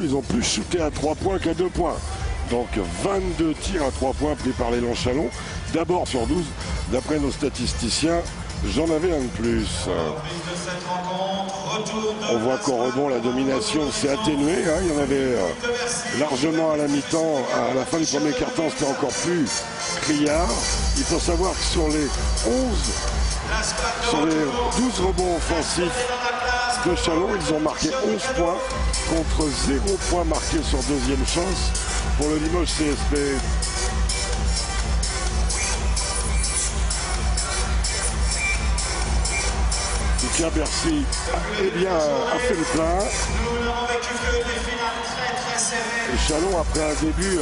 Ils ont plus shooté à 3 points qu'à 2 points. Donc 22 tirs à 3 points pris par l'élan Chalon. D'abord sur 12, d'après nos statisticiens, j'en avais un de plus. On voit qu'au rebond, la domination s'est atténuée. Hein. Il y en avait largement à la mi-temps. À la fin du premier quart-temps, c'était encore plus criard. Il faut savoir que sur les 12 rebonds offensifs de Chalon, ils ont marqué 11 points contre 0 points marqués sur deuxième chance pour le Limoges CSP. Lucas Bercy a fait le plein. Et Chalon, après un début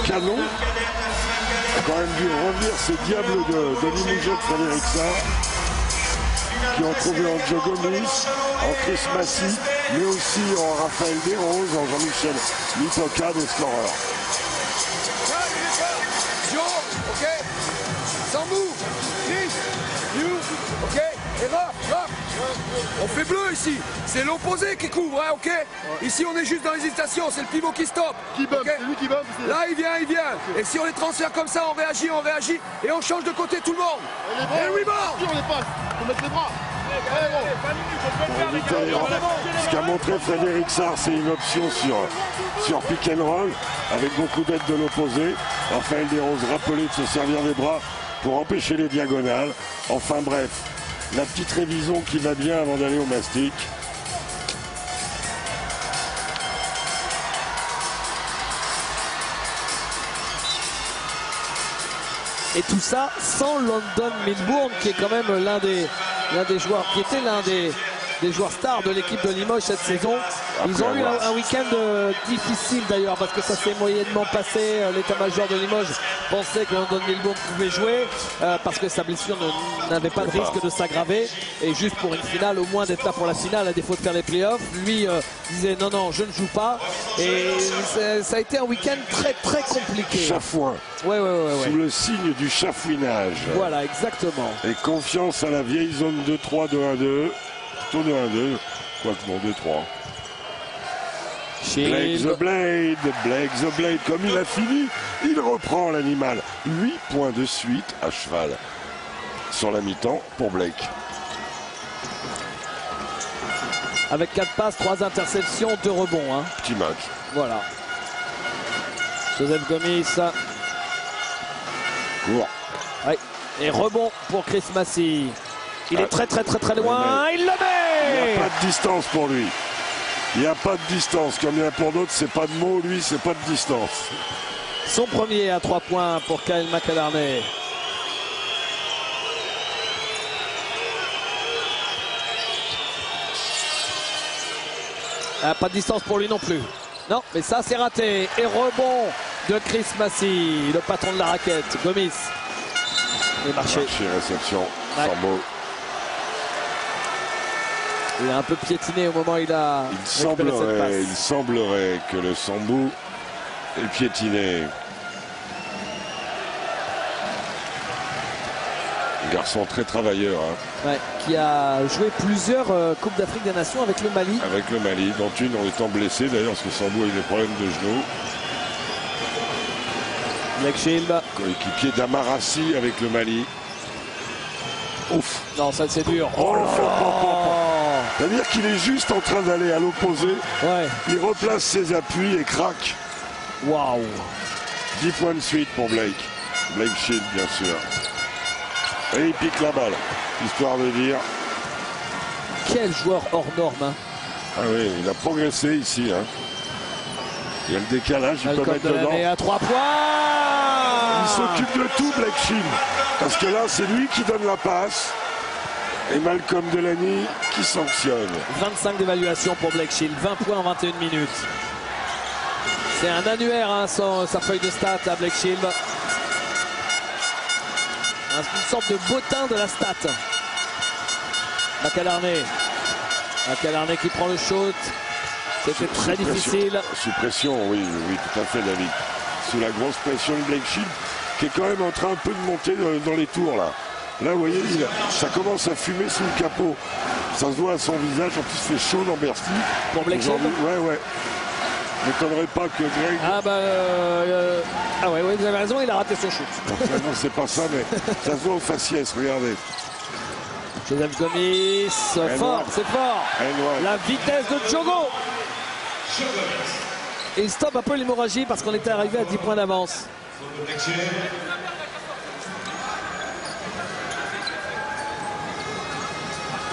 canon, a quand même dû revenir ces diables de Limoges de Frédéric Sarr, qui ont trouvé en Joe Gomis, en Chris Massy, mais aussi en Raphaël Desroses, en Jean-Michel Lipoca, des scoreurs. Ok, sans move, you, ok, et va. On fait bleu ici, c'est l'opposé qui couvre, hein, ok. Ici on est juste dans l'hésitation, c'est le pivot qui stoppe. Qui bump, okay. c'est lui qui bump. Là il vient. Okay. Et si on les transfère comme ça, on réagit, et on change de côté tout le monde. Et le rebound. On les passe, faut mettre les bras. Ce qu'a montré Frédéric Sarr, c'est une option sur pick and roll, avec beaucoup d'aide de l'opposé. Raphaël Desroses rappelé de se servir des bras pour empêcher les diagonales. Enfin bref, la petite révision qui va bien avant d'aller au mastic. Et tout ça sans London Milbourne, qui est quand même l'un des joueurs, qui était l'un des joueurs stars de l'équipe de Limoges cette saison. Ils ont eu un week-end difficile d'ailleurs, parce que ça s'est moyennement passé. L'état-major de Limoges pensait que London Milbourne pouvait jouer, parce que sa blessure n'avait pas de risque de s'aggraver. Et juste pour une finale, au moins d'être là pour la finale, à défaut de faire les playoffs, lui disait non, je ne joue pas. Et ça a été un week-end très compliqué. Chafouin. Ouais. Sous le signe du chafouinage. Voilà, exactement. Et confiance à la vieille zone 2-3, 2-1-2. Plutôt 2-1-2. Quoique non, 2-3. Blake the Blade, comme il a fini, il reprend l'animal. 8 points de suite à cheval sur la mi-temps pour Blake. Avec 4 passes, 3 interceptions, 2 rebonds. Hein. Petit match. Voilà. Joseph Gomis. Court. Ouais. Et rebond pour Chris Massy. Il est très loin. Il le met. Il n'y a pas de distance pour lui. Il n'y a pas de distance. Comme il y en a pour d'autres, c'est pas de mots. Lui, c'est pas de distance. Son premier à 3 points pour Kyle McAlarney. Pas de distance pour lui non plus. Non, mais ça c'est raté. Et rebond de Chris Massy, le patron de la raquette. Gomis. Et marché. Réception. Ouais. Sans mot. Il a un peu piétiné au moment où il a récupéré cette passe. Il semblerait que le Sambou ait piétiné. Un garçon très travailleur. Hein. Ouais, qui a joué plusieurs Coupes d'Afrique des Nations avec le Mali. Avec le Mali, dont une en étant blessé d'ailleurs, parce que Sambou a eu des problèmes de genoux. Blake Shield. Coéquipier d'Amarassi avec le Mali. Ouf. Non, ça c'est dur. Oh, c'est-à-dire qu'il est juste en train d'aller à l'opposé. Ouais. Il replace ses appuis et craque. Waouh. 10 points de suite pour Blake. Blake Shield, bien sûr. Et il pique la balle. Histoire de dire. Quel joueur hors norme. Hein. Ah oui, il a progressé ici. Hein. Il y a le décalage, il peut mettre dedans. Et à 3 points. Il s'occupe de tout, Blake Shield. Parce que là, c'est lui qui donne la passe. Et Malcolm Delaney qui sanctionne. 25 d'évaluation pour Blake Shield. 20 points en 21 minutes. C'est un annuaire, hein, sa feuille de stats à Blake Shield. Une sorte de bottin de la stat. McAlarney qui prend le shoot. C'était très difficile. Sous pression, oui, tout à fait, David. Sous la grosse pression de Blake Shield, qui est quand même en train un peu de monter dans les tours, là. Là, vous voyez, ça commence à fumer sous le capot. Ça se voit à son visage. En plus, il fait chaud dans Bercy. Pour Blake Shield. Ouais. m'étonnerait pas que Greg... Ah bah... Ah ouais, vous avez raison, il a raté son shoot. Non, c'est pas ça, mais ça se voit au faciès, regardez. Joseph Gomis, fort, c'est fort. La vitesse de Djogo. Et il stoppe un peu l'hémorragie parce qu'on était arrivé à 10 points d'avance.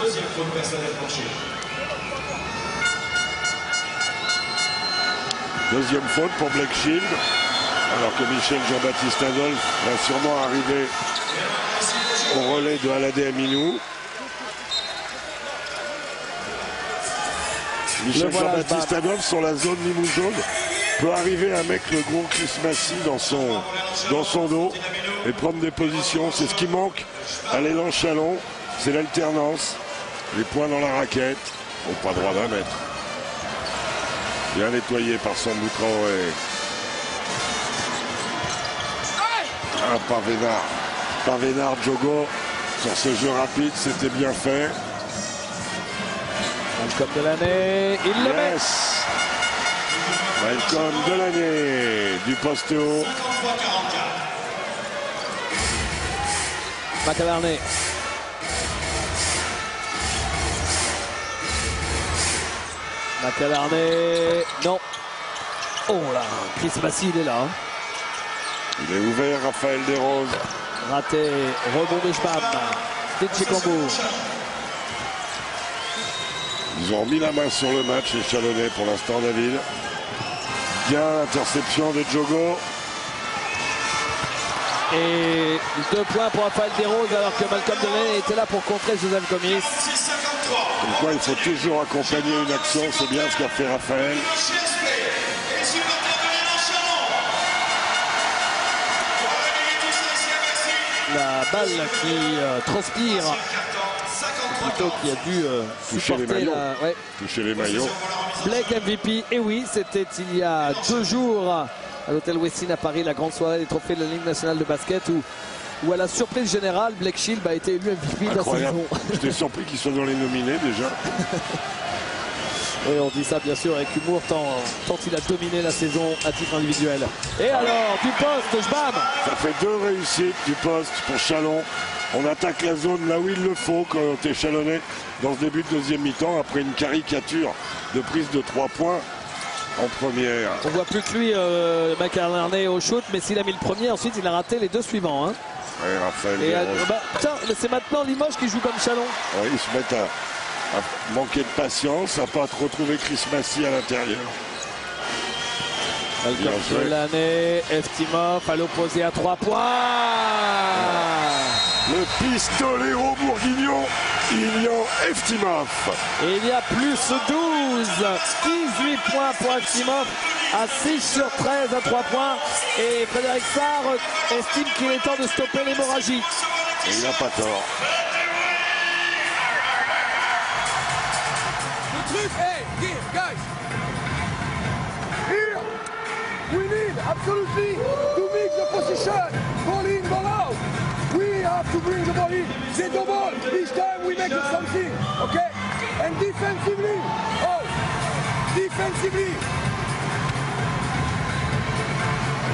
Deuxième faute personnelle penchée. Deuxième faute pour Blake Shield. Alors que Michel Jean-Baptiste Adolphe va sûrement arriver au relais de Aladé Aminou. Michel Jean-Baptiste Adolphe sur la zone Limoux jaune peut arriver à mettre le gros Chris Massy dans son dos et prendre des positions. C'est ce qui manque à l'élan Chalon. C'est l'alternance. Les points dans la raquette. Au pas droit d'un mètre. Bien nettoyé par son Traoré. Ah, pas Vénard, Djogo. Sur ce jeu rapide, c'était bien fait. Malcolm Delaney, il le met. Malcolm Delaney du poste haut. McAlarney. McAlarney, non. Oh là, Chris Massy, il est là. Hein. Il est ouvert, Raphaël Desroses. Raté, rebond de Schbam. Tchékambo. Ils ont mis la main sur le match, les Chalonnais, pour l'instant, David. Bien, interception de Djogo. Et 2 points pour Raphaël Desroses alors que Malcolm Delaney était là pour contrer Joseph Gomis. Comme quoi, il faut toujours accompagner une action, c'est bien ce qu'a fait Raphaël. La balle qui transpire, plutôt qui a dû toucher les maillots. Toucher les maillots. Blake MVP, et oui, c'était il y a 2 jours à l'hôtel Westin à Paris, la grande soirée des trophées de la Ligue nationale de basket où à la surprise générale, Blake Shield a été élu MVP de la saison. J'étais surpris qu'il soit dans les nominés déjà. Oui, on dit ça bien sûr avec humour, tant il a dominé la saison à titre individuel. Et alors, du poste, Schbam. Ça fait 2 réussites du poste pour Chalon. On attaque la zone là où il le faut quand t'es Chalonnais dans ce début de deuxième mi-temps après une caricature de prise de 3 points en première. On voit plus que lui, McAlarney au shoot, mais s'il a mis le premier, ensuite il a raté les 2 suivants. Hein. Ouais, Raphaël. Et tiens, c'est maintenant Limoges qui joue comme Chalon. Ouais, ils se mettent à manquer de patience, à pas retrouver Chris Massy à l'intérieur. Malcolm Delaney, Eftimov à l'opposé à 3 points. Le pistolero bourguignon, Ilian Eftimov. Et il y a plus 12, 18 points pour Eftimov à 6 sur 13 à 3 points. Et Frédéric Sarr estime qu'il est temps de stopper l'hémorragie. Et il n'a pas tort. Hey, here, guys. Here, we need absolutely to mix the position. Ball in, ball out. We have to bring the ball in. They double. Each time we make something, okay? And defensively, defensively.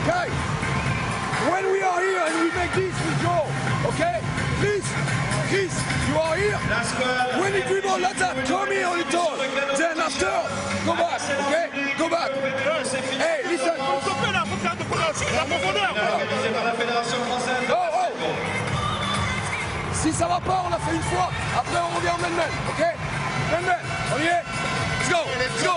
Guys, when we are here and we make this, we go, okay? Please. Chris, you are here. When you dribble like that, come here on the toe. Then after, go back, okay? Go back. Hey, listen. Si ça va pas, on l'a fait une fois. Après, on revient en man-man, ok? Man-man, on y est? Let's go, let's go.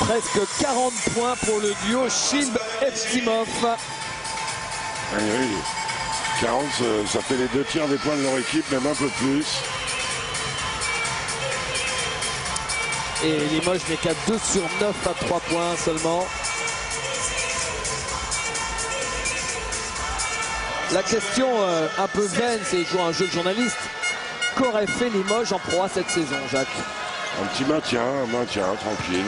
Presque 40 points pour le duo Shield-Eftimov. Oui, 40, ça fait les 2 tiers des points de leur équipe, même un peu plus. Et Limoges n'est qu'à 2 sur 9 à 3 points seulement. La question un peu vaine, c'est jouer un jeu de journaliste. Qu'aurait fait Limoges en Pro A cette saison, Jacques? Un petit maintien, tranquille.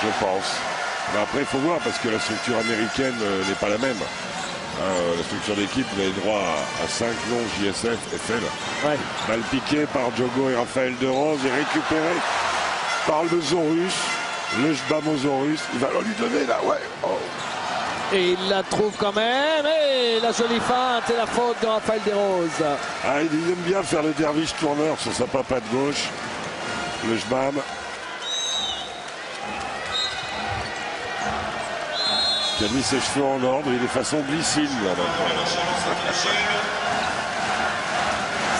Je pense. Mais après, il faut voir parce que la structure américaine n'est pas la même. La structure d'équipe, vous avez droit à 5 noms JSF FL. Ouais. Balle piquée par Diogo et Raphaël De Rose et récupéré par le Zorus. Le Jbamozorus. Il va lui donner là, ouais. Oh. Et il la trouve quand même. Et la jolie feinte et la faute de Raphaël De Rose. Ah, il aime bien faire le derviche tourneur sur sa papatte gauche. Le Jbam. Qui a mis ses cheveux en ordre. Il est façon glycine là maintenant.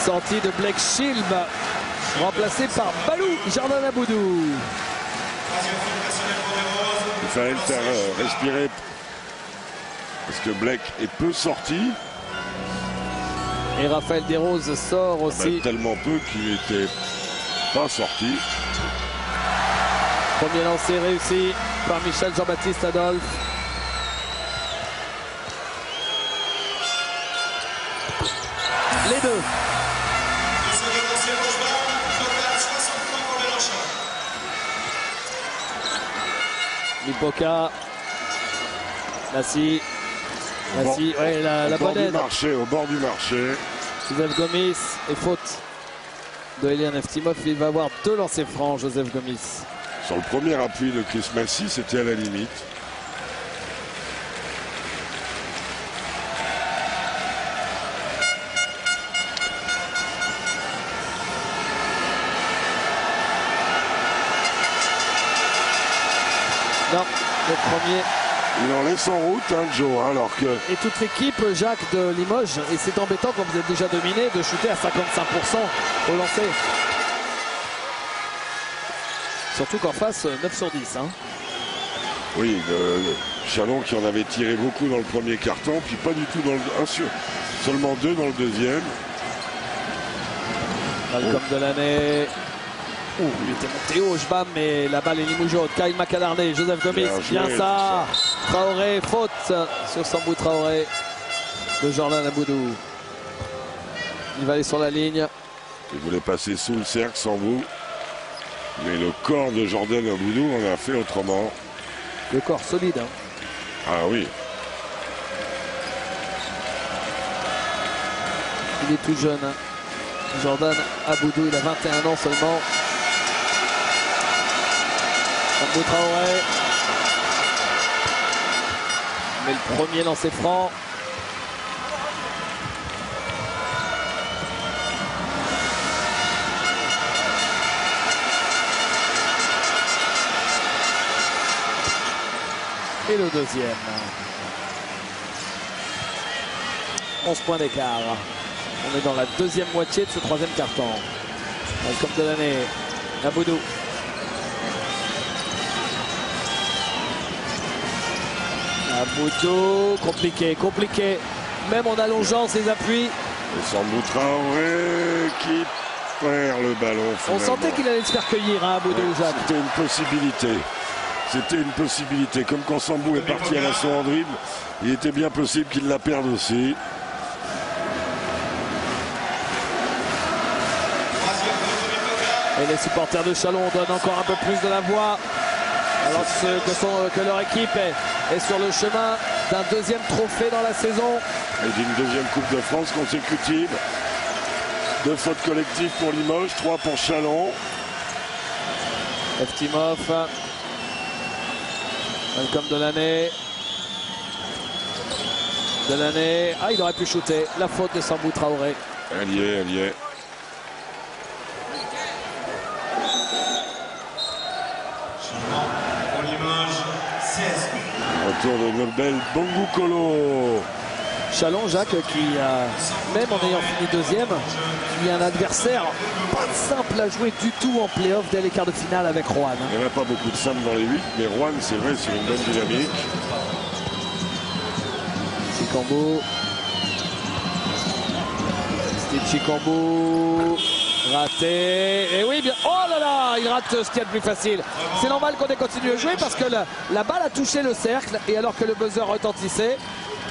Sortie de Blake Shilb, remplacé par Balou Jordan Aboudou. Il fallait le faire respirer. Parce que Blake est peu sorti. Et Raphaël De Rose sort aussi. Tellement peu qu'il n'était pas sorti. Premier lancé réussi par Michel Jean-Baptiste Adolphe. Les deux. Lipoka. Nassi. Nassi, ouais, la bonne aide. Au bord du marché. Joseph Gomis et faute de Elian Eftimov. Il va avoir 2 lancers francs, Joseph Gomis. Sur le premier appui de Chris Massy, c'était à la limite. Non, le premier. Il en laisse en route, hein, Joe, hein, alors que... Et toute l'équipe, Jacques, de Limoges, et c'est embêtant quand vous êtes déjà dominé, de shooter à 55% au lancer. Surtout qu'en face, 9 sur 10. Hein. Oui, Chalon qui en avait tiré beaucoup dans le premier carton, puis pas du tout dans le... seulement 2 dans le deuxième. Malcolm Delaney. Il était monté haut, Jbam, mais la balle est limougeaute. Kyle Macadarné, Joseph Gomis, bien ça. Traoré, faute sur Sambou Traoré de Jordan Aboudou. Il va aller sur la ligne. Il voulait passer sous le cercle, Sambou. Mais le corps de Jordan Aboudou en a fait autrement. Le corps solide. Hein. Ah oui. Il est tout jeune. Hein. Jordan Aboudou, il a 21 ans seulement. Sambou Traoré. Mais le premier lancé franc. Et le deuxième. 11 points d'écart. On est dans la deuxième moitié de ce troisième carton. Malcolm Delaney, Aboudou. Aboudou, compliqué. Même en allongeant ses appuis. Et Sambou Traoré qui perd le ballon. On sentait qu'il allait se faire cueillir, hein, Aboudou, Jacques. C'était une possibilité. C'était une possibilité. Comme quand Sambou est parti à l'assaut en dribble, il était bien possible qu'il la perde aussi. Et les supporters de Chalon donnent encore un peu plus de la voix. Alors que leur équipe est sur le chemin d'un deuxième trophée dans la saison. Et d'une deuxième Coupe de France consécutive. 2 fautes collectives pour Limoges, 3 pour Chalon. Eftimov. Malcolm Delaney. Ah, il aurait pu shooter. La faute de Sambou Traoré. Elle y est. Retour de Nobel Bongukolo. Chalon, Jacques, qui, même en ayant fini deuxième, qui est un adversaire pas simple à jouer du tout en play-off dès les quarts de finale avec Rouen. Il n'y en a pas beaucoup de simples dans les 8, mais Rouen, c'est vrai, c'est une bonne dynamique. Chikambo. Steve Chikambo. Raté. Et oui, bien. Oh là là, il rate ce qu'il y a de plus facile. C'est normal qu'on ait continué à jouer parce que la balle a touché le cercle et alors que le buzzer retentissait,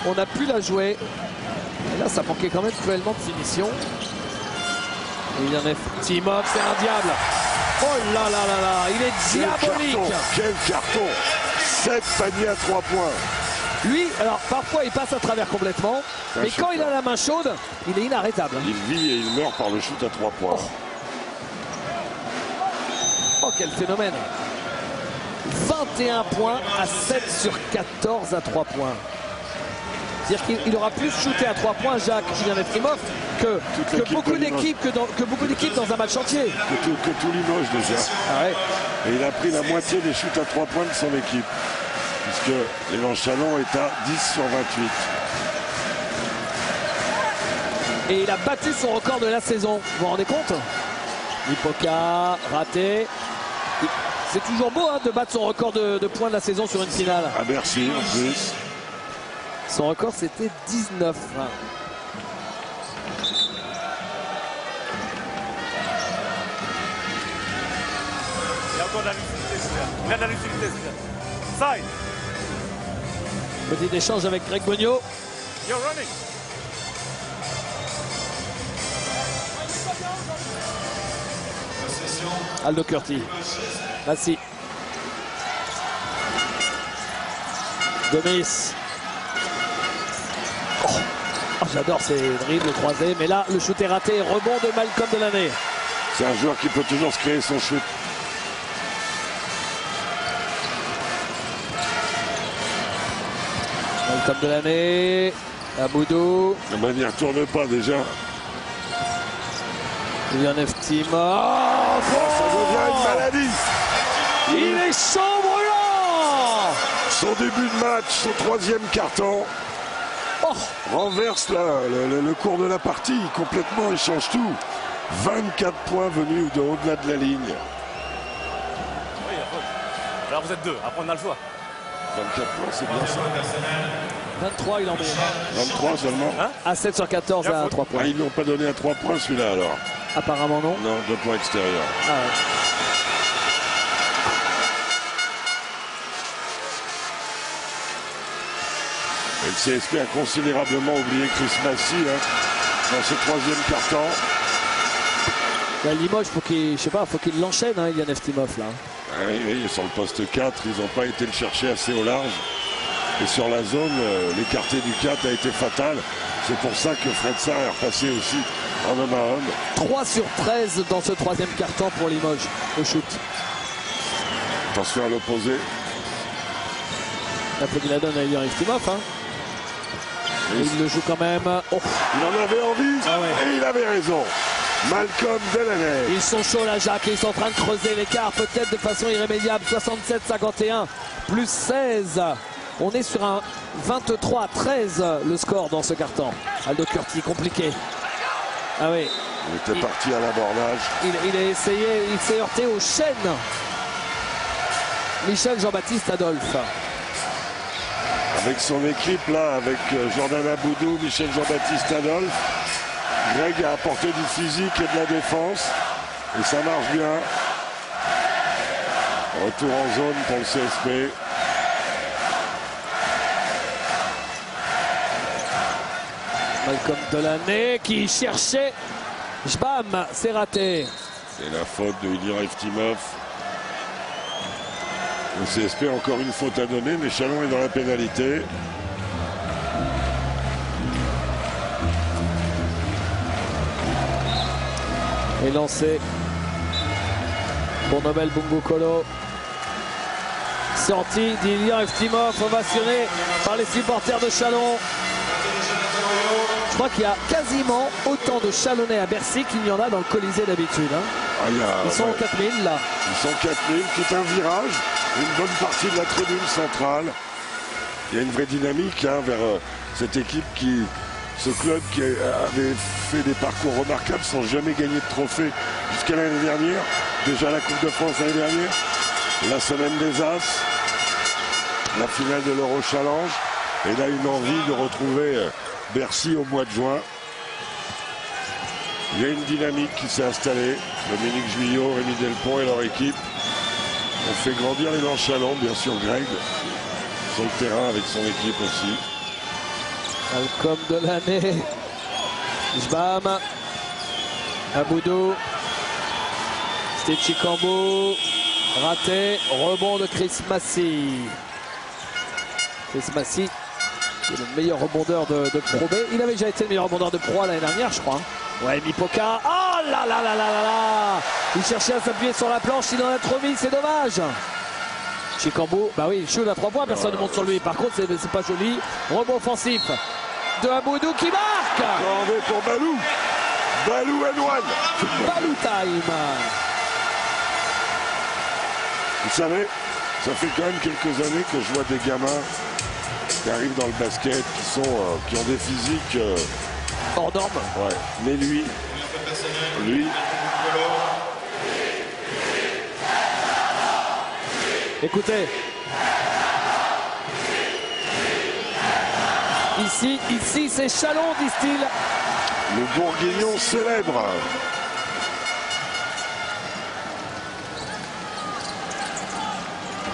on a pu la jouer. Et là, ça manquait quand même cruellement de finition. Et il y en a Timok, c'est un diable. Oh là là là là, il est diabolique. Quel carton. 7 paniers à 3 points. Lui, alors parfois il passe à travers complètement, mais quand il a la main chaude, il est inarrêtable. Il vit et il meurt par le shoot à 3 points. Oh, quel phénomène! 21 points à 7 sur 14 à 3 points. C'est-à-dire qu'il aura plus shooté à 3 points, Jacques Julien Eftimov, que beaucoup d'équipes dans un match entier. Que tout Limoges déjà. Ah ouais. Et il a pris la moitié des shoots à 3 points de son équipe. Puisque Élan Chalon est à 10 sur 28. Et il a battu son record de la saison. Vous vous rendez compte? Lipoka, raté. C'est toujours beau hein, de battre son record de points de la saison sur une finale. À Bercy en plus. Son record c'était 19. Il y a encore de la lucidité, il y a de la lucidité, Side. Petit échange avec Greg Bogno. You're running. Aldo Curti. Massi. Gomis. Oh, j'adore ces dribbles croisés. Mais là, le shoot est raté. Rebond de Malcolm Delaney. C'est un joueur qui peut toujours se créer son shoot. Malcolm Delaney. Aboudou. Mais il n'y retourne pas déjà. Julien Eftimov. Ça devient une maladie. Il est chambrelant. Son début de match, son troisième carton. Renverse le cours de la partie complètement, il change tout. 24 points venus au-delà de la ligne. Oui, alors vous êtes deux, après on a le choix. 24 points, c'est bien ça. 23, il en met. 23 seulement. Hein? À 7 sur 14 à 3 points. Ah, ils n'ont pas donné à 3 points celui-là alors. Apparemment non. Non, 2 points extérieurs. Ah ouais. Et le CSP a considérablement oublié Chris Massy dans ce troisième carton. Là, Limoges, faut qu'il l'enchaîne, hein, Ilian Eftimov là. Ah oui, sur le poste 4, ils n'ont pas été le chercher assez au large. Et sur la zone, l'écarté du 4 a été fatal. C'est pour ça que Fred Sarr est repassé aussi en homme à homme. 3 sur 13 dans ce troisième carton pour Limoges au shoot. Attention à l'opposé. Applaudit la donne à Ilian Eftimov. Hein. Et il le joue quand même. Oh. Il en avait envie et il avait raison. Malcolm Delaney. Ils sont chauds là, Jacques, et ils sont en train de creuser l'écart, peut-être de façon irrémédiable. 67-51, plus 16. On est sur un 23-13 le score dans ce carton. Aldo Curti, compliqué. Ah oui. Il était parti à l'abordage. Il s'est heurté aux chaînes. Michel Jean-Baptiste Adolphe. Avec son équipe là, avec Jordan Aboudou, Michel Jean-Baptiste Adolphe. Greg a apporté du physique et de la défense. Et ça marche bien. Retour en zone pour le CSP. Malcolm Delaney qui cherchait. Jbam, c'est raté. C'est la faute de Ilian Eftimov. Le CSP a encore une faute à donner, mais Chalon est dans la pénalité. Et lancé pour Nobel Bungukolo. Sortie d'Ilian Eftimov, ovationné par les supporters de Chalon. Je crois qu'il y a quasiment autant de Chalonnais à Bercy qu'il y en a dans le Colisée d'habitude. Hein. Ils sont 4000 là. Ils sont 4000, tout un virage, une bonne partie de la tribune centrale. Il y a une vraie dynamique vers cette équipe ce club qui avait fait des parcours remarquables sans jamais gagner de trophée jusqu'à l'année dernière. Déjà la Coupe de France l'année dernière, la semaine des As, la finale de l'Euro Challenge. Et là, une envie de retrouver Bercy au mois de juin. Il y a une dynamique qui s'est installée. Dominique Juillot, Rémi Delpont et leur équipe ont fait grandir les Chalon, bien sûr Greg, sur le terrain avec son équipe aussi. Malcolm Delaney, Jbam, Aboudou, Stéchikambo, raté, rebond de Chris Massy. Chris Massy C'est le meilleur rebondeur de Pro B. Il avait déjà été le meilleur rebondeur de Pro A l'année dernière, je crois. Ouais, Mipoka. Oh là là là là là là. Il cherchait à s'appuyer sur la planche, il en a trop mis, c'est dommage. Chikambo, bah oui, il shoot à 3 points, personne ne monte sur lui. Par contre, c'est pas joli. Rebond offensif de Aboudou qui marque. Corvée pour Balou. Balou and one. Balou time. Vous savez, ça fait quand même quelques années que je vois des gamins qui arrivent dans le basket, qui ont des physiques hors norme. Ouais, mais lui, écoutez. Ici, c'est Chalon, disent-ils. Le Bourguignon célèbre.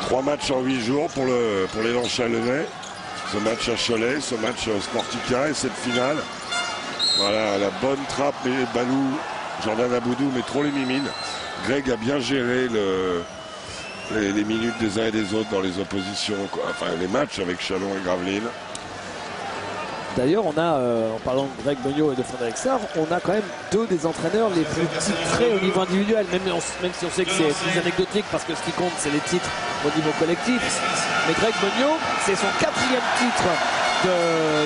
Trois matchs en 8 jours pour l'élan chalonnais. Ce match à Cholet, ce match Sportica et cette finale. Voilà, la bonne trappe, mais Balou, Jordan Aboudou, mais trop les mimines. Greg a bien géré les minutes des uns et des autres dans les oppositions, enfin les matchs avec Chalon et Gravelines. D'ailleurs, on a, en parlant de Greg Beugnot et de Frédéric Sarr, on a quand même deux des entraîneurs les plus titrés au niveau individuel, même si on sait que c'est plus anecdotique parce que ce qui compte, c'est les titres au niveau collectif. Mais Greg Beugnot, c'est son 4e titre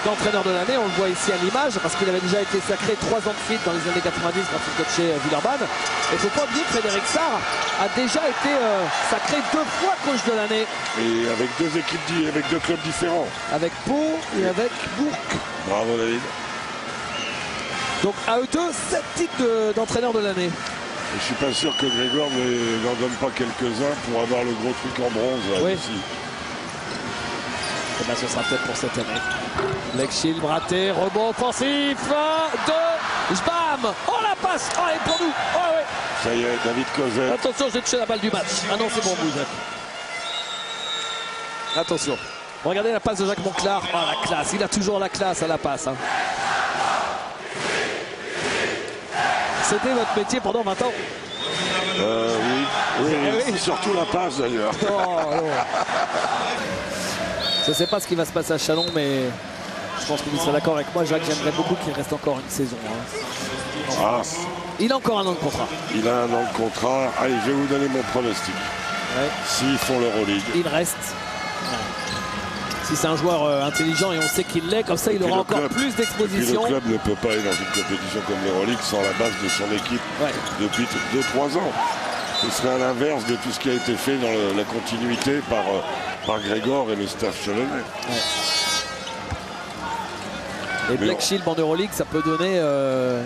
d'entraîneur de l'année. On le voit ici à l'image parce qu'il avait déjà été sacré 3 ans de suite dans les années 90 quand il coachait Villeurbanne. Et il ne faut pas oublier que Frédéric Sarr a déjà été sacré 2 fois coach de l'année. Et avec avec 2 clubs différents. Avec Pau et avec Bourg. Bravo David. Donc à eux deux, 7 titres d'entraîneur de l'année. Je suis pas sûr que Grégoire n'en donne pas quelques-uns pour avoir le gros truc en bronze là, oui. ici. Et ben, ce sera peut-être pour cette année. Lexhill raté, rebond offensif de Jbam. Oh la passe. Oh, elle est pour nous. Oh ouais. Ça y est, David Cozet. Attention, j'ai touché la balle du match. Ah non, c'est bon, Bouzet. Attention. Regardez la passe de Jacques Monclar. Oh la classe. Il a toujours la classe à la passe. Hein. C'était votre métier pendant 20 ans. Oui. Surtout la passe d'ailleurs. Oh, je ne sais pas ce qui va se passer à Chalon, mais je pense que vous serez d'accord avec moi, Jacques. J'aimerais beaucoup qu'il reste encore une saison. Hein. Il a encore un an de contrat. Il a un an de contrat. Allez, je vais vous donner mon pronostic. Ouais. S'ils font l'Euroleague. Il reste. Ouais. Si c'est un joueur intelligent et on sait qu'il l'est, comme ça il aura encore plus d'exposition. Le club ne peut pas aller dans une compétition comme l'Euroleague sans la base de son équipe depuis 2-3 ans. Ce serait à l'inverse de tout ce qui a été fait dans la continuité par Grégor et le staff chalonnais. Ouais. Et Black Shield en Euroleague, ça peut donner, un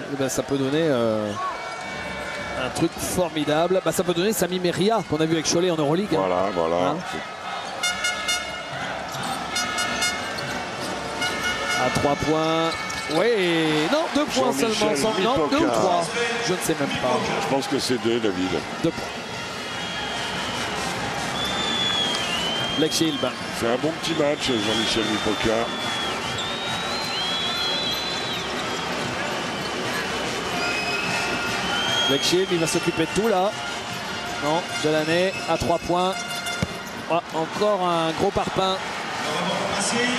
truc formidable. Bah, ça peut donner Sami Meria qu'on a vu avec Cholet en Euroleague. Voilà. Hein. À 3 points. Oui, non, 2 points seulement. Non, 2 ou 3. Je ne sais même pas. Je pense que c'est 2, David. 2 points. Black Shield. C'est un bon petit match, Jean-Michel Mipoka. Black Shield, il va s'occuper de tout là. Non, de l'année à 3 points. Oh, encore un gros parpaing.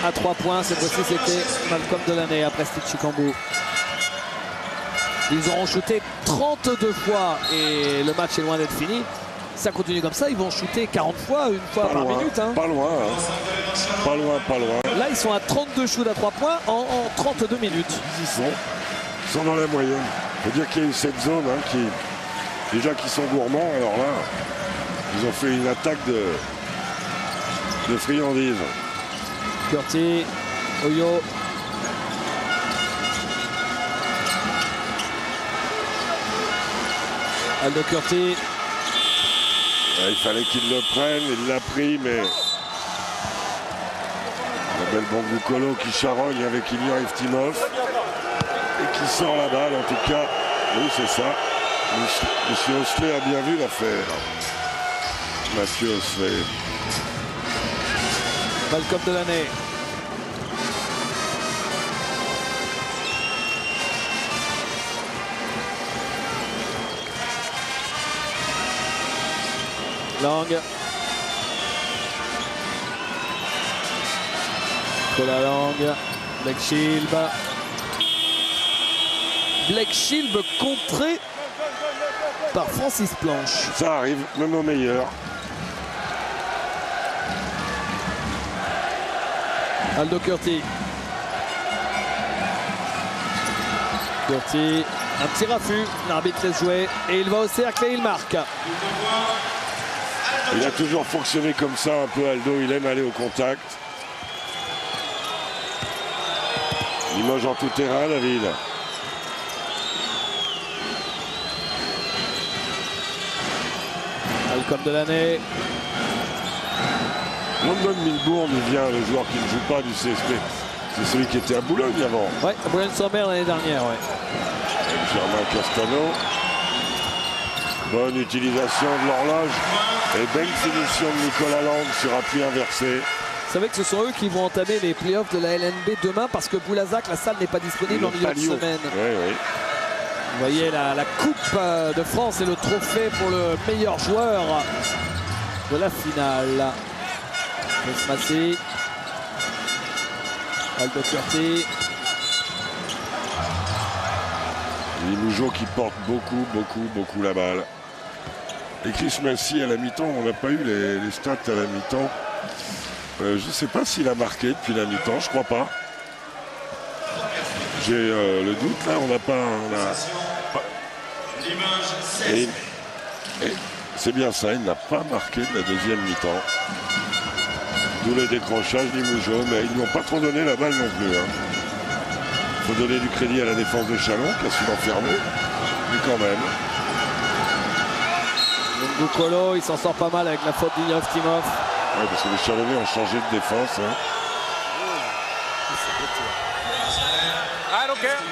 À 3 points, cette fois-ci c'était Malcolm de l'année après Steve Chikambo. Ils auront shooté 32 fois et le match est loin d'être fini. Ça continue comme ça, ils vont shooter 40 fois, une fois par minute. Hein. Pas loin. Là, ils sont à 32 shoots à 3 points en 32 minutes. Ils sont dans la moyenne. Il faut dire qu'il y a eu cette zone qui sont gourmands. Alors là, ils ont fait une attaque de friandises. Curti, Oyo. Aldo Curti. Il fallait qu'il le prenne, il l'a pris, mais la belle Bongou qui charogne avec Ilya Eftimov et qui sort la balle. En tout cas, oui, c'est ça. Monsieur Osler a bien vu l'affaire. Mathieu Osler. Malcolm de l'année. Lang. Nicolas Lang, Blake Shelb. Blake Shelb contré par Francis Planche. Ça arrive, même au meilleur. Aldo Curti. Curti, un petit raffut, l'arbitre laisse jouer et il va au cercle et il marque. Il a toujours fonctionné comme ça un peu, Aldo, il aime aller au contact. Limoges en tout terrain, David. Malcolm Delaney. London Milbourne, il vient, le joueur qui ne joue pas du CSP. C'est celui qui était à Boulogne avant. Ouais, à Boulogne-sur-Mer l'année dernière, ouais. Avec Germain Castano. Bonne utilisation de l'horloge. Et belle finition de Nicolas Lang sur appui inversé. Vous savez que ce sont eux qui vont entamer les playoffs de la LNB demain parce que Boulazac, la salle n'est pas disponible en milieu de semaine. Oui, oui. Vous voyez la Coupe de France et le trophée pour le meilleur joueur de la finale. Chris Massey. Aldo Curti. Limoujo qui porte beaucoup la balle. Et Chris Massey à la mi-temps, on n'a pas eu les stats à la mi-temps. Je ne sais pas s'il a marqué depuis la mi-temps, je crois pas. J'ai le doute là, on n'a pas. Et c'est bien ça, il n'a pas marqué de la deuxième mi-temps. D'où le décrochage Limoujo, mais ils ne lui ont pas trop donné la balle non plus. Il faut donner du crédit à la défense de Chalon qui a su l'enfermer, mais quand même. Bukolo, il s'en sort pas mal avec la faute d'Ignov Timov. Oui, parce que les Chalonnais ont changé de défense. I don't care.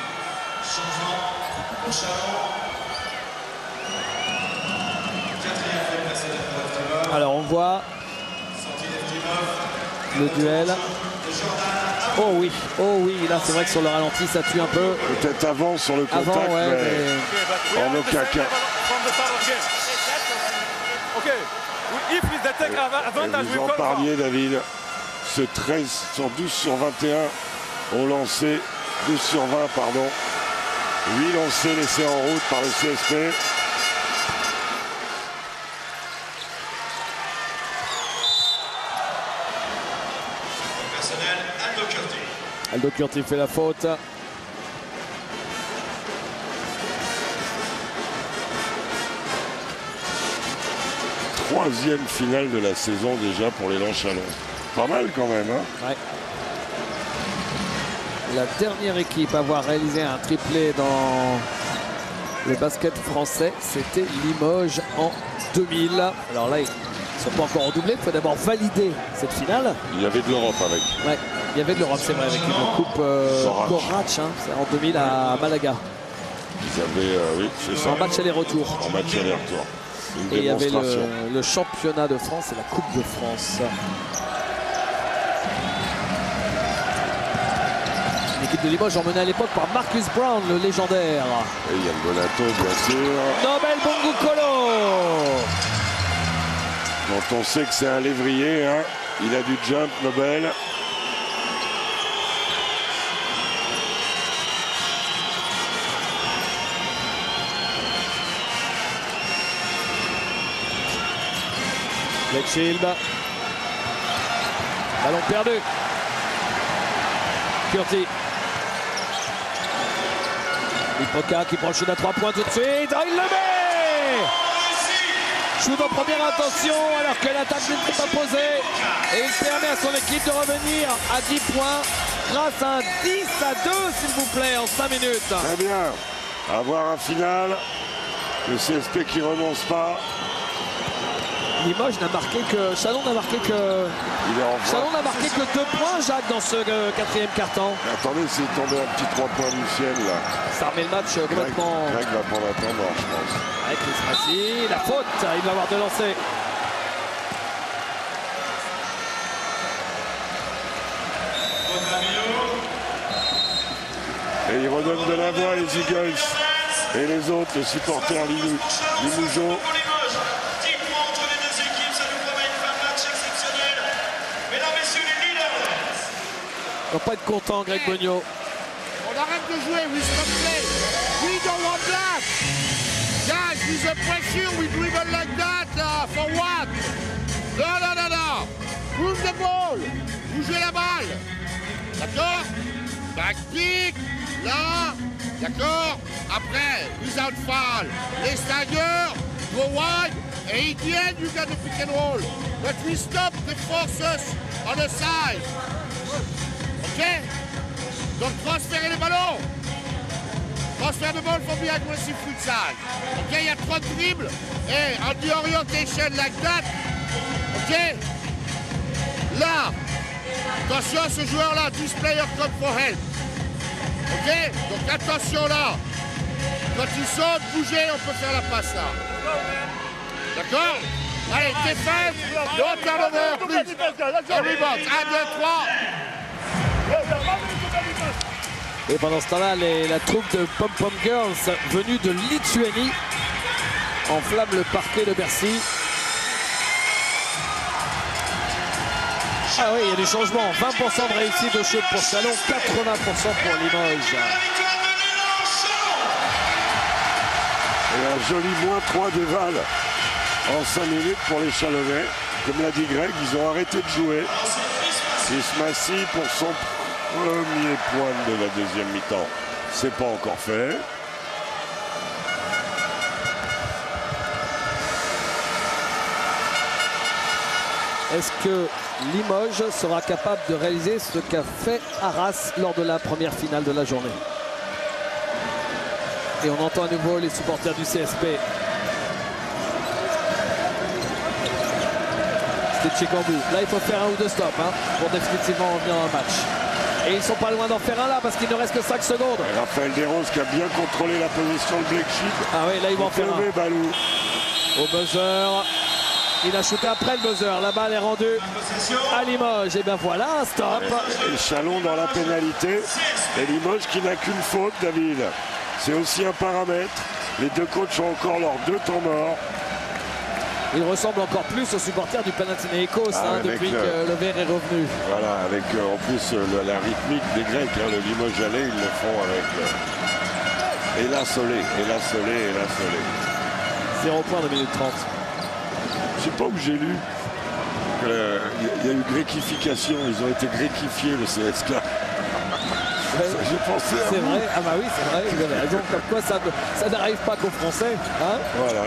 Alors on voit le duel. Oh oui, là c'est vrai que sur le ralenti ça tue un peu. Peut-être avant sur le contact, Avant, ouais, mais en aucun cas. If they take advantage, Vous en parliez, David. Ce 13 sur 12 sur 21 ont lancé, 12 sur 20, pardon. 8 lancés laissés en route par le CSP. Personnel, Aldo Curti. Aldo Curti fait la faute. Troisième finale de la saison déjà pour l'élan Chalon. Pas mal quand même. Ouais. La dernière équipe à avoir réalisé un triplé dans le basket français, c'était Limoges en 2000. Alors là, ils ne sont pas encore redoublés, il faut d'abord valider cette finale. Il y avait de l'Europe avec. Ouais, il y avait de l'Europe, c'est vrai, avec une coupe Corach, c'est en 2000 à Malaga. Ils avaient, oui, c'est ça. En match aller-retour. En match aller-retour. Et il y avait le championnat de France et la Coupe de France. L'équipe de Limoges emmenée à l'époque par Marcus Brown, le légendaire. Et il y a le Bonato, bien sûr. Nobel Bongukolo. Quand on sait que c'est un lévrier, il a du jump, Nobel. Blake Shelb. Ballon perdu. Curti. Lipoka qui prend le shoot à 3 points tout de suite. Oh, il le met. Shoot en première intention alors que l'attaque n'était pas posée. Et il permet à son équipe de revenir à 10 points grâce à un 10-2 s'il vous plaît en 5 minutes. Très bien. Avoir un final. Le CSP qui renonce pas. Limoges n'a marqué que. Chalon n'a marqué que. Chalon n'a marqué que 2 points, Jacques, dans ce quatrième quart-temps. Attendez, c'est tombé un petit 3 points du ciel là. Ça remet le match complètement. Greg va prendre un temps mort, je pense. Avec Chris Massey, la faute, il va avoir de lancer. Et il redonne de la voix les Eagles et les autres, les supporters Limoujo. va pas être content, Greg Beugnot. On arrête de jouer, we stop play. We don't want that. Guys, with the pressure, we dribble like that. For what? Non. Move the ball. Bougez la balle. D'accord? Tactique. Là. D'accord? Après, without foul. Les staggers. Go wide. And in the end, you got the pick and roll. But we stop the forces on the side. OK? Donc transférer les ballons. Transfert de ball from the aggressive foot side. OK, il y a 3 dribbles. Et on the orientation like that. OK? Là. Attention à ce joueur-là. This player come for help. OK? Donc attention là. Quand il saute, bougez, on peut faire la passe là. D'accord? Allez, défense. Don't turn over, please. Rebound. 1, 2, 3. Et pendant ce temps-là, la troupe de Pom Pom Girls venue de Lituanie enflamme le parquet de Bercy. Ah oui, il y a des changements. 20% de réussite au shoot pour Chalon, 80% pour Limoges. Et un joli -3 d'Eval en 5 minutes pour les Chalonnais. Comme l'a dit Greg, ils ont arrêté de jouer. Ismassi pour son premier point de la deuxième mi-temps. C'est pas encore fait. Est-ce que Limoges sera capable de réaliser ce qu'a fait Arras lors de la première finale de la journée? Et on entend à nouveau les supporters du CSP. C'était Chikambu. Là, il faut faire 1 ou 2 stops pour définitivement revenir dans le match. Et ils sont pas loin d'en faire un là parce qu'il ne reste que 5 secondes. Et Raphaël Desroses qui a bien contrôlé la position de Black Sheep. Ah oui, là, ils vont en faire un. Balou. Au buzzer. Il a shooté après le buzzer. La balle est rendue à Limoges. Et bien voilà, un stop. Et Chalon dans la pénalité. Et Limoges qui n'a qu'une faute, David. C'est aussi un paramètre. Les deux coachs ont encore leurs 2 temps morts. Il ressemble encore plus aux supporters du Panathinaikos depuis que le verre est revenu. Voilà, avec en plus la rythmique des Grecs. Le Limoges allait, ils le font avec. Et la Solé, et la Solé, et la Solé. 0 point de minute 30. Je sais pas où j'ai lu. Il y a eu gréquification, ils ont été gréquifiés, le CSK. J'ai pensé à C'est vous. vrai, ah bah oui, c'est vrai, vous avez raison. Comme quoi ça n'arrive pas qu'aux Français. Voilà.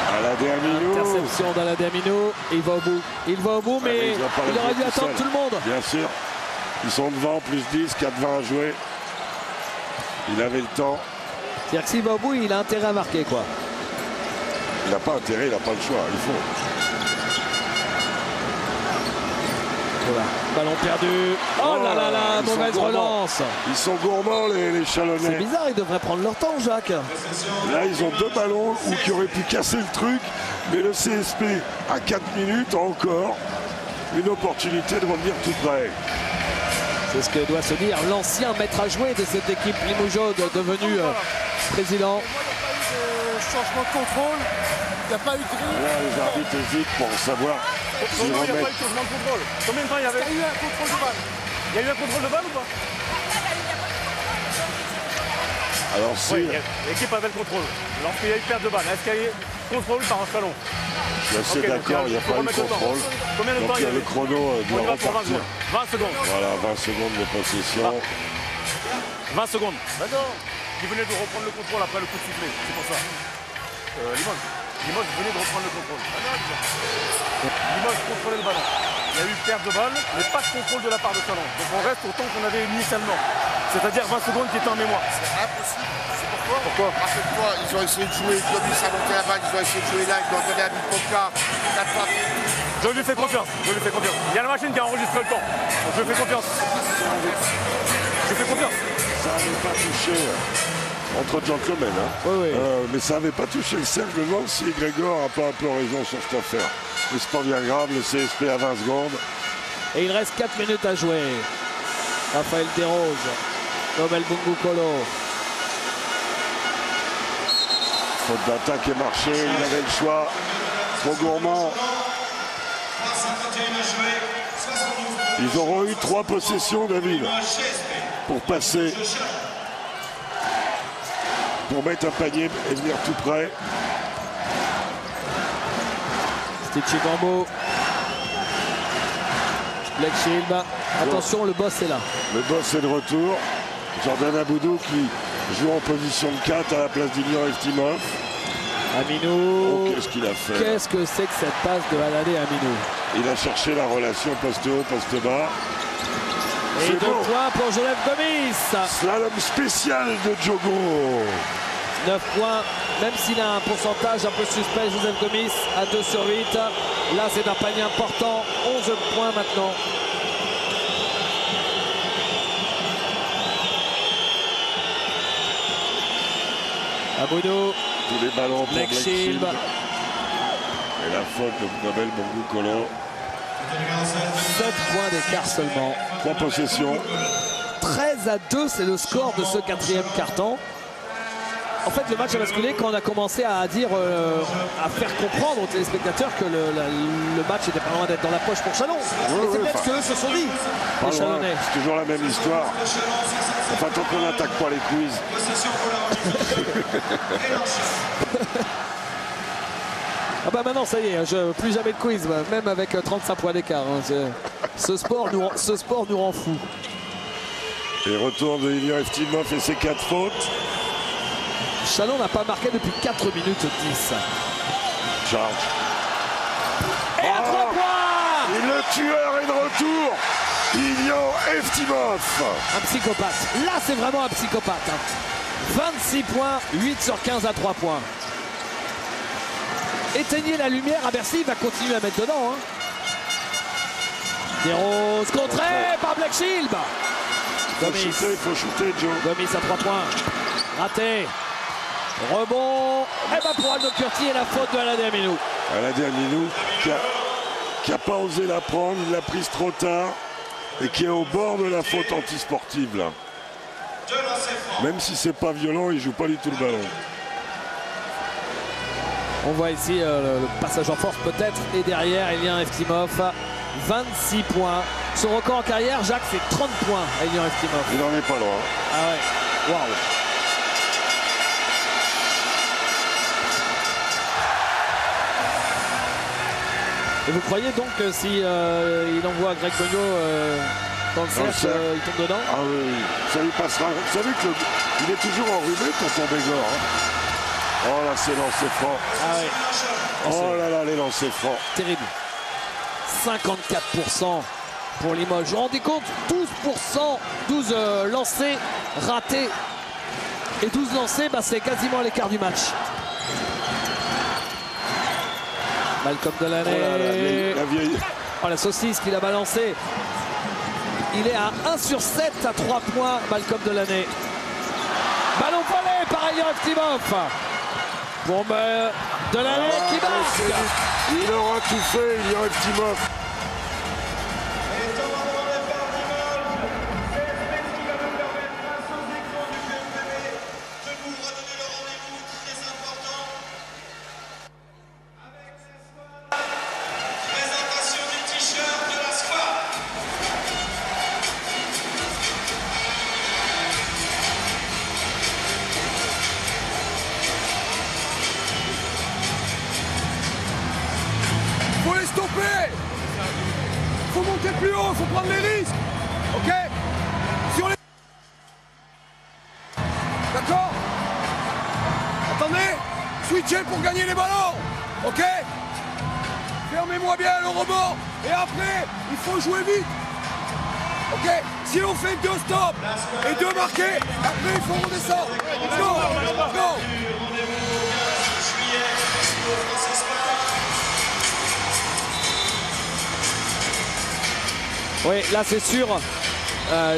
À la Dermino. Interception dans la Dermino. Il va au bout. Il va au bout, mais il aurait dû attendre tout le monde. Bien sûr. Ils sont devant, plus 10, 4-20 à jouer. Il avait le temps. C'est-à-dire que s'il va au bout, il a intérêt à marquer, quoi. Il n'a pas intérêt, il n'a pas le choix. Il faut. Voilà. Ballon perdu. Oh là là là, mauvaise relance. Ils sont gourmands, les Chalonnais. C'est bizarre, ils devraient prendre leur temps, Jacques. Là, ils ont 2 ballons qui auraient pu casser le truc. Mais le CSP, à 4 minutes, a encore une opportunité de revenir tout près. C'est ce que doit se dire l'ancien maître à jouer de cette équipe Limougeaude, devenu président. Changement de contrôle. Il n'y a pas eu de grille. Là, les arbitres hésitent pour savoir s'ils Il n'y a pas eu remettent. de changement de contrôle. Combien de temps il y avait? Il y a eu un contrôle de balle. Il y a eu un contrôle de balle ou pas? Alors, si. Oui, l'équipe avait le contrôle. Lorsqu'il y a eu perte de balle, est-ce qu'il y a eu contrôle par un Chalon? Je suis assez d'accord, il n'y a pas eu de contrôle. Combien de Donc temps il y a le chrono On y doit va pour 20 repartir. secondes. 20 secondes. Voilà, 20 secondes de possession. 20 secondes. D'accord. Ils venaient de reprendre le contrôle après le coup de sifflet. C'est pour ça. Limoges venait de reprendre le contrôle. Limoges contrôlait le ballon. Il y a eu perte de balle, mais pas de contrôle de la part de Chalon. Donc on reste au temps qu'on avait initialement. C'est-à-dire 20 secondes qui étaient en mémoire. C'est impossible. C'est pourquoi? Pourquoi? Rappelle-toi, ils ont essayé de jouer, comme ils s'est monté la balle, ils ont essayé de jouer là, ils ont donné à Bipoka. Je lui fais confiance. Je lui fais confiance. Il y a la machine qui a enregistré le temps. Donc je lui fais confiance. Je lui fais confiance. Ça n'avait pas touché entre gentlemen. Oui, oui. Mais ça n'avait pas touché le cercle. Je me demande si Grégor n'a pas un peu raison sur cette affaire. Mais c'est pas bien grave, le CSP à 20 secondes. Et il reste 4 minutes à jouer. Raphaël Desroses, Nobel Bungukolo. Faute d'attaque et marché, il avait le choix. Trop gourmand. Ils auront eu 3 possessions, David, pour passer, pour mettre un panier et venir tout près. Stitchy Gambo. Black Shield. Attention, le boss est là. Le boss est de retour. Jordan Aboudou qui joue en position de 4 à la place d'Ilian Eftimov. Aminou. Oh, qu'est-ce qu'il a fait? Qu'est-ce que c'est que cette passe de Halalé Aminou? Il a cherché la relation poste haut, poste bas. Et 2 C'est bon. points pour Joseph Gomis. Slalom spécial de Diogo. 9 points, même s'il a un pourcentage un peu suspect, Joseph Gomis à 2 sur 8. Là, c'est un panier important. 11 points maintenant. Aboudou. Tous les ballons pour Black Shield. Et la faute de Nobel Bongou Kolo. 7 points d'écart seulement. 3 possessions. 13-2, c'est le score de ce 4e quart-temps. En fait, le match a basculé quand on a commencé à dire, à faire comprendre aux téléspectateurs que le match était pas loin d'être dans la poche pour Chalon. Et c'est peut-être ce qu'eux se sont dit, Pas les loin. Chalonnais. C'est toujours la même histoire. Enfin, tant qu'on n'attaque pas les quiz. Ah bah maintenant, ça y est, plus jamais de quiz, même avec 35 points d'écart. Hein, ce sport nous rend fous. Et retour de Ilian Eftimov et ses 4 fautes. Chalon n'a pas marqué depuis 4 minutes 10. Charge. Et à 3 points! Et le tueur est de retour. Ilian Eftimov. Un psychopathe. Là, c'est vraiment un psychopathe. Hein. 26 points, 8 sur 15 à 3 points. Éteignez la lumière à Bercy, il va continuer à mettre dedans. Hein. Des roses contrées par Black Shield. Il faut shooter, Joe. Gomis à 3 points. Raté. Rebond. Et bah pour Aldo Curti et la faute de Halalé Aminou. Halalé Aminou qui a pas osé la prendre, il l'a prise trop tard et qui est au bord de la faute antisportive là. Même si c'est pas violent, il joue pas du tout le ballon. On voit ici le passage en force peut-être. Et derrière, Ilian Eftimov, 26 points. Son record en carrière, Jacques, c'est 30 points à Ilian Eftimov. Il en est pas loin. Ah ouais, waouh. Et vous croyez donc que si il envoie Greg Gogno dans le cercle, il tombe dedans? Ah oui, ça lui passera. Vous savez qu'il est toujours enrhumé, tonton Bégor. Hein. Oh là, c'est lancé franc. Ah ouais. Oh là là, les lancers francs. Terrible. 54% pour Limoges. Vous vous rendez compte? 12%, 12 lancés ratés. Et 12 lancés, bah, c'est quasiment l'écart du match. Malcolm Delaney. La vieille. Oh, la saucisse qu'il a balancée. Il est à 1 sur 7 à 3 points, Malcolm Delaney. Ballon volé par Ilian Eftimov. Bon ben, Delaney qui marque. Il aura tout fait, Ilian Eftimov. Faut les stopper. Faut monter plus haut, faut prendre les risques. Ok? Sur les... D'accord? Attendez, switchez pour gagner les ballons. Ok? Fermez-moi bien le rebond. Et après, il faut jouer vite. Ok? Si on fait 2 stops et 2 marqués, après il faut redescendre. Let's go! Let's go! Oui, là c'est sûr,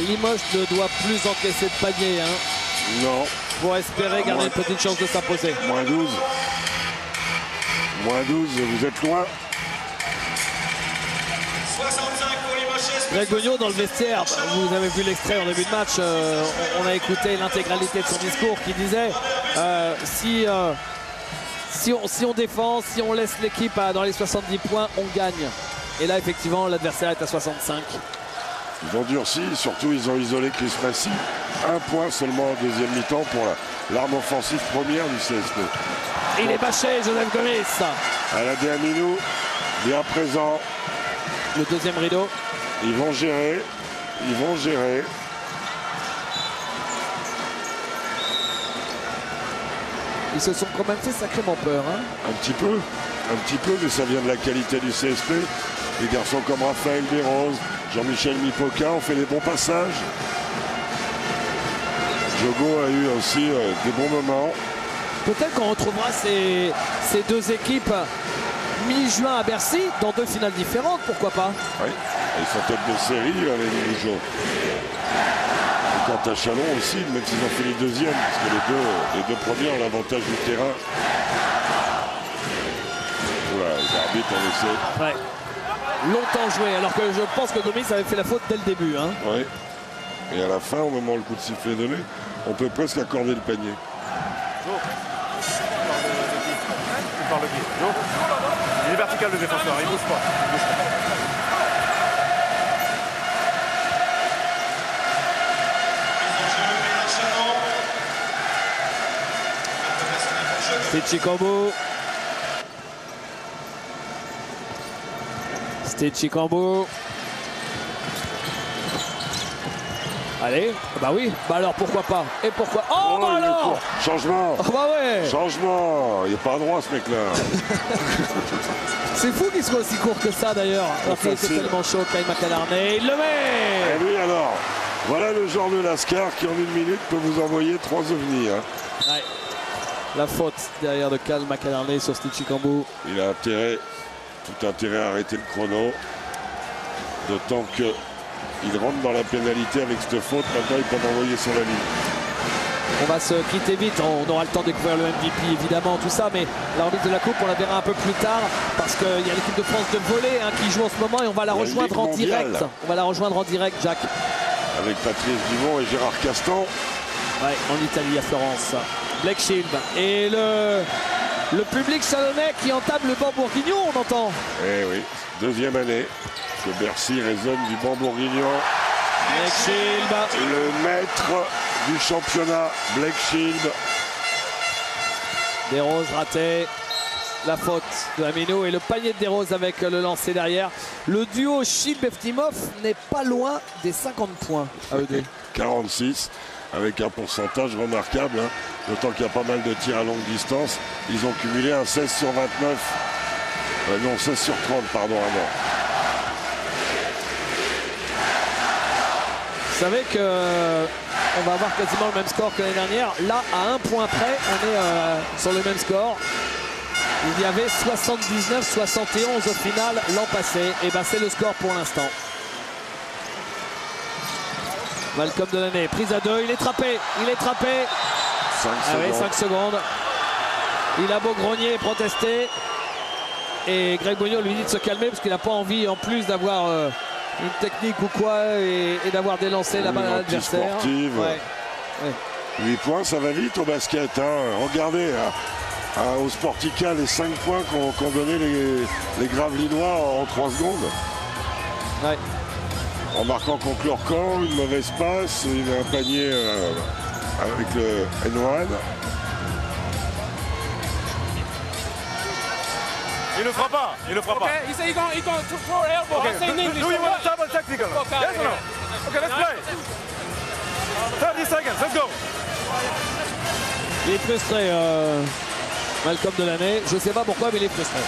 Limoges ne doit plus encaisser de panier hein, Non. pour espérer garder une petite chance de s'imposer. Moins 12. Moins 12, vous êtes loin. 65 pour Limoges. Greg Gogno dans le vestiaire, vous avez vu l'extrait en début de match, on a écouté l'intégralité de son discours qui disait si on défend, si on laisse l'équipe dans les 70 points, on gagne. Et là, effectivement, l'adversaire est à 65. Ils ont durci, surtout ils ont isolé Chris Massey. 1 point seulement en deuxième mi-temps pour l'arme offensive première du CSP. Il est bâché, Joseph Gomis. Aladé Aminou, bien présent. Le deuxième rideau. Ils vont gérer. Ils vont gérer. Ils se sont quand même fait sacrément peur. Hein. Un petit peu, mais ça vient de la qualité du CSP. Des garçons comme Raphaël Desroses, Jean-Michel Mipoca ont fait des bons passages. Jogo a eu aussi des bons moments. Peut-être qu'on retrouvera ces deux équipes mi-juin à Bercy dans 2 finales différentes, pourquoi pas. Oui, ils sont tête de série, les Limougeaux. Et quant à Chalon aussi, même s'ils ont fait les deuxièmes, parce que les deux premiers ont l'avantage du terrain. Voilà, les arbitres ont laissé. Ouais. Longtemps joué, alors que je pense que Gomis avait fait la faute dès le début. Hein. Oui. Et à la fin, au moment où le coup de sifflet est donné, on peut presque accorder le panier. Il parle de qui? Il est vertical le défenseur, il bouge pas. Stetchikambu. Stetchikambu. Allez, bah oui, bah alors pourquoi pas. Et pourquoi. Oh, bah alors. Changement. Oh bah ouais. Changement. Il n'est pas droit ce mec-là. C'est fou qu'il soit aussi court que ça d'ailleurs. Alors qu'il était tellement chaud, Kyle McAlarney. Il le met. Et oui alors. Voilà le genre de Lascar qui en 1 minute peut vous envoyer 3 ovnis. Hein. Ouais. La faute derrière de Kyle McAlarney sur Stetchikambu. Il a tout intérêt à arrêter le chrono. D'autant que il rentre dans la pénalité avec cette faute. Maintenant, ils peuvent envoyer sur la ligne. On va se quitter vite. On aura le temps de découvrir le MVP, évidemment, tout ça. Mais l'arbitre de la Coupe, on la verra un peu plus tard. Parce qu'il y a l'équipe de France de volley qui joue en ce moment. Et on va la rejoindre en direct. On va la rejoindre en direct, Jacques. Avec Patrice Dumont et Gérard Castan. Ouais, en Italie, à Florence. Black Shield. Et le public chalonnais qui entame le banc bourguignon, on entend. Eh oui, 2e année que Bercy résonne du banc bourguignon. Black Shield. Le maître du championnat, Black Shield. Desroses raté. La faute de Aminou et le panier de Desroses avec le lancer derrière. Le duo Shield-Beftimov n'est pas loin des 50 points à eux deux. 46 avec un pourcentage remarquable. Hein. D'autant qu'il y a pas mal de tirs à longue distance. Ils ont cumulé un 16 sur 29. Non, 16 sur 30, pardon, avant. Vous savez qu'on va avoir quasiment le même score que l'année dernière. Là, à 1 point près, on est sur le même score. Il y avait 79-71 au final l'an passé. Et ben c'est le score pour l'instant. Malcolm Delaney, prise à 2, il est trappé. 5 secondes. Oui, 5 secondes. Il a beau grogner et protester. Et Greg Bouillon lui dit de se calmer parce qu'il n'a pas envie en plus d'avoir une technique ou quoi et d'avoir délancé la balle à l'adversaire. Ouais. 8 points, ça va vite au basket. Hein. Regardez au Sportica les 5 points qu'ont donné les Gravelinois en 3 secondes. Ouais. En marquant contre leur camp, une mauvaise passe, il a un panier avec le N1. Il ne fera pas. Okay, he said he going to throw an elbow. Okay. I say in English. Do you so want what? to double tactical? Okay, Yes or no? Okay, let's play. 30 seconds, let's go. Il est frustré, Malcolm Delaney. Je ne sais pas pourquoi, mais il est frustré.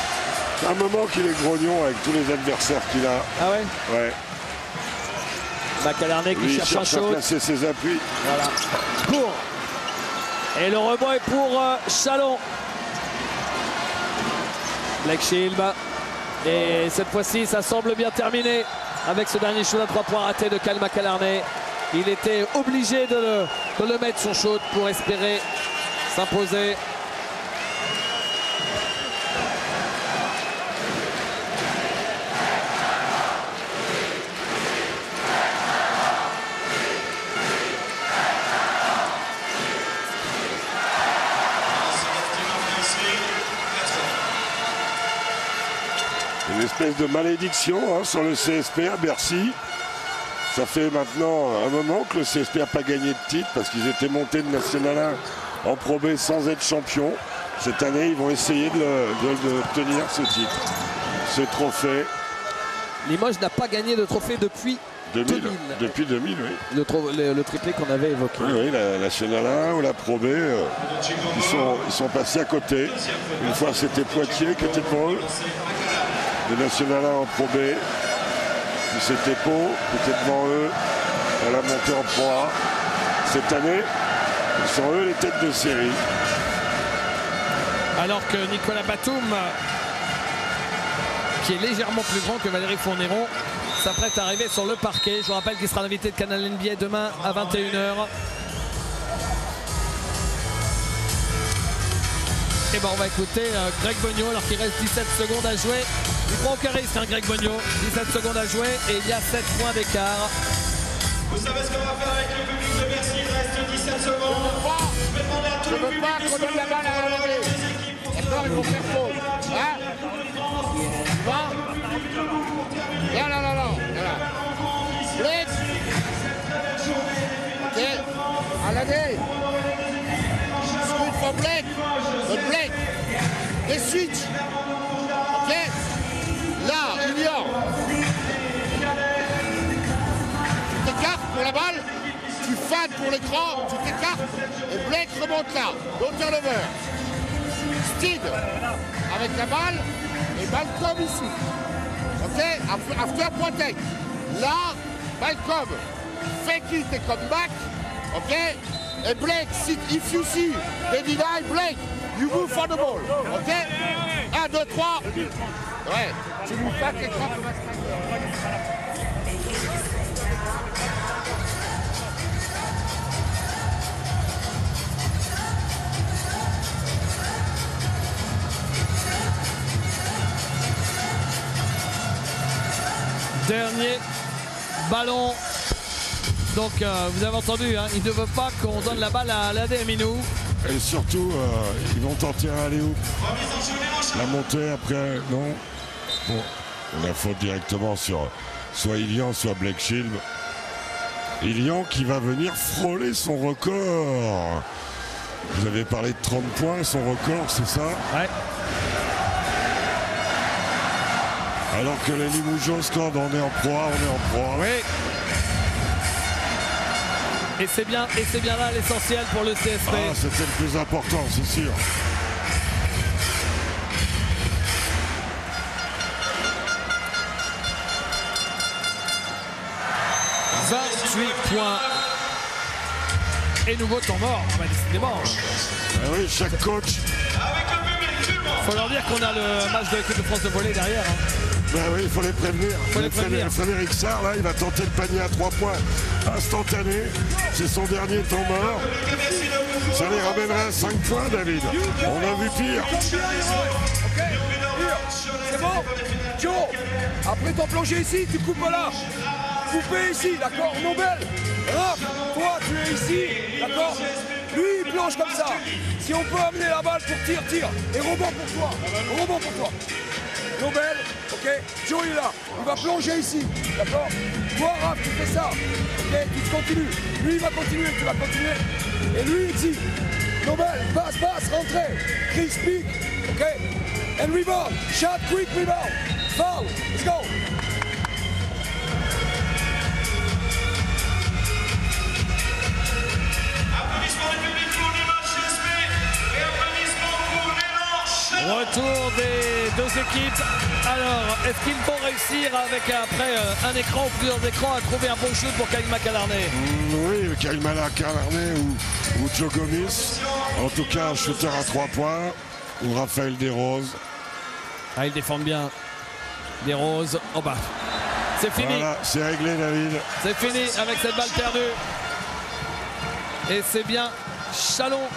C'est un moment qu'il est grognon avec tous les adversaires qu'il a. Ah ouais? Ouais. McAlarney qui cherche un à shoot. placer ses appuis. Voilà. Court. Et le rebond est pour Chalon. Black Shield. Et cette fois-ci, ça semble bien terminé avec ce dernier shoot à 3 points raté de Kyle McAlarney. Il était obligé de le mettre son shoot pour espérer s'imposer. une espèce de malédiction hein, sur le CSP à Bercy. Ça fait maintenant un moment que le CSP n'a pas gagné de titre parce qu'ils étaient montés de National 1 en Pro B sans être champion. Cette année, ils vont essayer d'obtenir ce titre, ce trophée. Limoges n'a pas gagné de trophée depuis 2000. Depuis 2000, oui. Le triplé qu'on avait évoqué. Oui, oui, la National 1 ou la Pro B, ils sont passés à côté. Une fois, c'était Poitiers qui était pour eux. Le National 1 en Pro B. Puis c'était Pau qui était devant eux à la montée en Pro A. Cette année, ils sont eux les têtes de série. Alors que Nicolas Batum, qui est légèrement plus grand que Valérie Fourniron, s'apprête à arriver sur le parquet. Je vous rappelle qu'il sera l'invité de Canal NBA demain à 21h. Et ben on va écouter Greg Bogno alors qu'il reste 17 secondes à jouer. Il prend aucun risque, hein, Greg Bogno. 17 secondes à jouer et il y a 7 points d'écart. Vous savez ce qu'on va faire avec le public de Bercy, il reste 17 secondes. Je vais demander à tous les publics qu'on donne la balle à la des équipes. D'accord, il faut faire faute. Hein? Tu vas? Non. Blitz. Ok. Allez. Scoot for Blake. But Blake. Et switch. Ok. Là, Union. Tu t'écartes pour la balle. Tu fades pour l'écran. Tu t'écartes. Et Blake remonte là. Don't turnover. Steed avec la balle et Malcolm ici. Ok, after protect. Là, Malcolm, fake it et come back. Ok, et Blake, if you see they deny Blake, you move for the ball. Ok, 1, 2, 3. Ouais, tu lui passes l'écran comme un striker. Dernier ballon. Donc vous avez entendu, hein, il ne veut pas qu'on donne la balle à l'AD Aminou. Et surtout, ils vont tenter un aller-où. La montée après, non. Bon, on a faute directement sur soit Ilian, soit Blake Shield. Ilian qui va venir frôler son record. Vous avez parlé de 30 points, son record, c'est ça? Ouais. Alors que les Limougeons, quand on est en proie, on est en proie. Oui. Et c'est bien là l'essentiel pour le CSP. Ah, c'était le plus important, c'est sûr. « 28 points. Et nouveau temps mort, décidément. Ah oui, chaque coach. Faut leur dire qu'on a le match de l'équipe de France de volley derrière. Hein. Ben oui, il faut les prévenir. Frédéric Sarr, là, il va tenter le panier à 3 points instantané. C'est son dernier temps mort. Ça les ramènera à 5 points, David. On a vu pire. Ok, c'est bon. Joe, après ton plongé ici, tu coupes là. Coupé ici, d'accord. Nobel, Raph, toi, tu es ici, d'accord. Lui, il plonge comme ça. Si on peut amener la balle pour tire. Et rebond pour toi. Nobel, ok, Joe est là, il va plonger ici, d'accord. Toi, Raph, tu fais ça, ok, tu continues. Lui, il va continuer, tu vas continuer. Et lui, il dit, Nobel, passe, rentrez. Chris pick, ok. And rebound, shot, quick rebound. Foul, let's go. Applaudissements du public pour Limoges CSP et applaudissements pour l'élan. Retour des deux équipes. Alors, est-ce qu'ils vont réussir avec après un écran ou plusieurs écrans à trouver un bon shoot pour Kyle McAlarney? Oui, Kyle McAlarney ou Joe Gomis. En tout cas, un shooter à 3 points. Ou Raphaël Desroses. Ah, ils défendent bien. Desroses. Oh bah, c'est fini. Voilà, c'est réglé, David. C'est fini avec cette balle perdue. Et c'est bien Chalon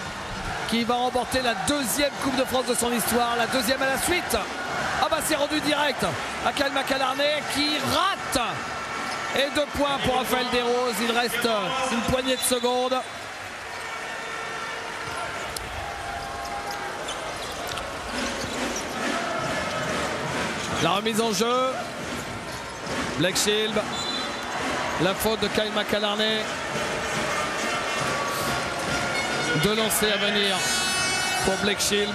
qui va remporter la deuxième Coupe de France de son histoire, la deuxième à la suite. Ah bah c'est rendu direct à Kyle McAlarney qui rate. Et 2 points pour Raphaël Desroses. Il reste une poignée de secondes. La remise en jeu. Blake Shield. La faute de Kyle McAlarney. 2 lancers à venir pour Blake Shield.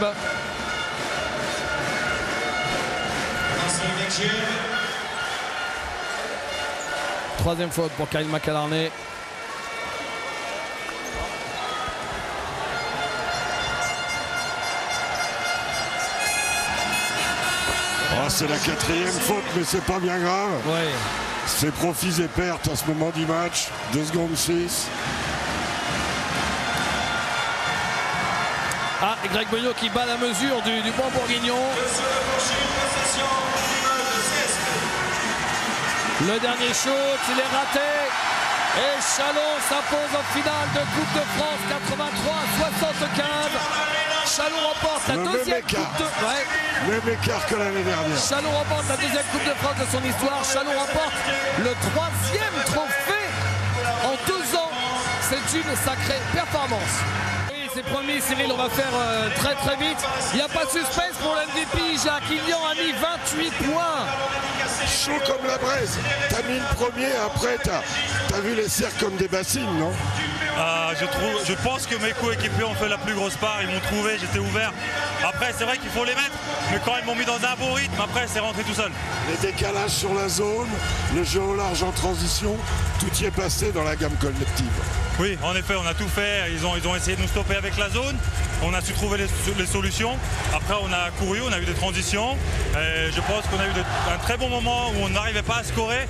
Troisième faute pour Kyle McAlarney. Oh, c'est la 4e faute, mais c'est pas bien grave. Ouais. C'est profits et pertes à ce moment du match. 2 secondes 6. Ah, et Greg Bonneau qui bat la mesure du bon bourguignon. Le dernier shoot, il est raté. Et Chalon s'impose en finale de Coupe de France 83-75. Chalon remporte la deuxième Coupe de... Ouais. Même écart que l'année dernière. Chalon remporte la deuxième Coupe de France de son histoire. Chalon remporte le 3e trophée en 2 ans. C'est une sacrée performance. Oui, c'est promis, Cyril, on va faire très très vite. Il n'y a pas de suspense pour l'MVP. Jacques Ilian a mis 28 points. Chaud comme la braise. T'as mis le premier, après t'as vu les cercles comme des bassines, non? Je pense que mes coéquipiers ont fait la plus grosse part, ils m'ont trouvé, j'étais ouvert. Après c'est vrai qu'il faut les mettre, mais quand ils m'ont mis dans un bon rythme, après c'est rentré tout seul. Les décalages sur la zone, le jeu au large en transition, tout y est passé dans la gamme collective. Oui, en effet, on a tout fait, ils ont essayé de nous stopper avec la zone, on a su trouver les solutions. Après on a couru, on a eu des transitions, et je pense qu'on a eu un très bon moment où on n'arrivait pas à scorer.